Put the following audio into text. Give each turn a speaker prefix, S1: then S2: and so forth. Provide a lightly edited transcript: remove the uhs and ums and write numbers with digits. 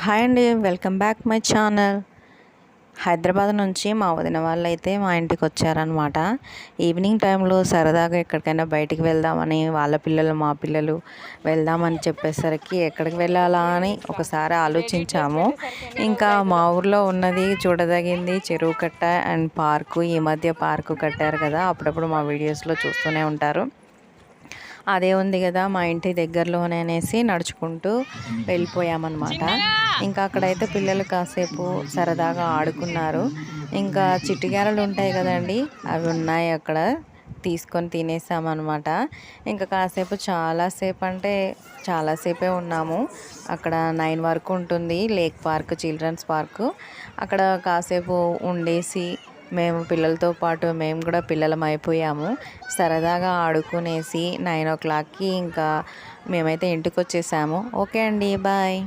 S1: Hi అండి, welcome back my channel. Hyderabad నుంచి మా వదిన వాళ్ళు అయితే మా ఇంటికి వచ్చారనమాట. ఈవినింగ్ టైంలో సరదాగా ఎక్కడికైనా బయటికి వెళ్దామని వాళ్ళ పిల్లలు మా పిల్లలు వెళ్దామని చెప్పేసరికి ఎక్కడికి వెళ్ళాలా అని ఒకసారి ఆలోచించాము. ఇంకా మా ఊర్లో ఉన్నది చూడదగింది చెరువు కట్ట అండ్ పార్కు. ఈ మధ్య పార్కు కట్టారు కదా, అప్పుడప్పుడు మా వీడియోస్లో చూస్తూనే ఉంటారు. అదే ఉంది కదా మా ఇంటి దగ్గరలోనే అనేసి నడుచుకుంటూ వెళ్ళిపోయామన్నమాట. ఇంకా అక్కడైతే పిల్లలు కాసేపు సరదాగా ఆడుకున్నారు. ఇంకా చిట్టిగారలు ఉంటాయి కదండి, అవి ఉన్నాయి అక్కడ, తీసుకొని తినేసామన్నమాట. ఇంకా కాసేపు చాలాసేపు అంటే చాలాసేపే ఉన్నాము. అక్కడ 9 వరకు ఉంటుంది లేక్ పార్క్, చిల్డ్రన్స్ పార్కు. అక్కడ కాసేపు ఉండేసి మేము పిల్లలతో పాటు మేము కూడా పిల్లలం అయిపోయాము. సరదాగా ఆడుకునేసి 9 o'clockకి ఇంకా మేమైతే ఇంటికి వచ్చేసాము. ఓకే అండి, బాయ్.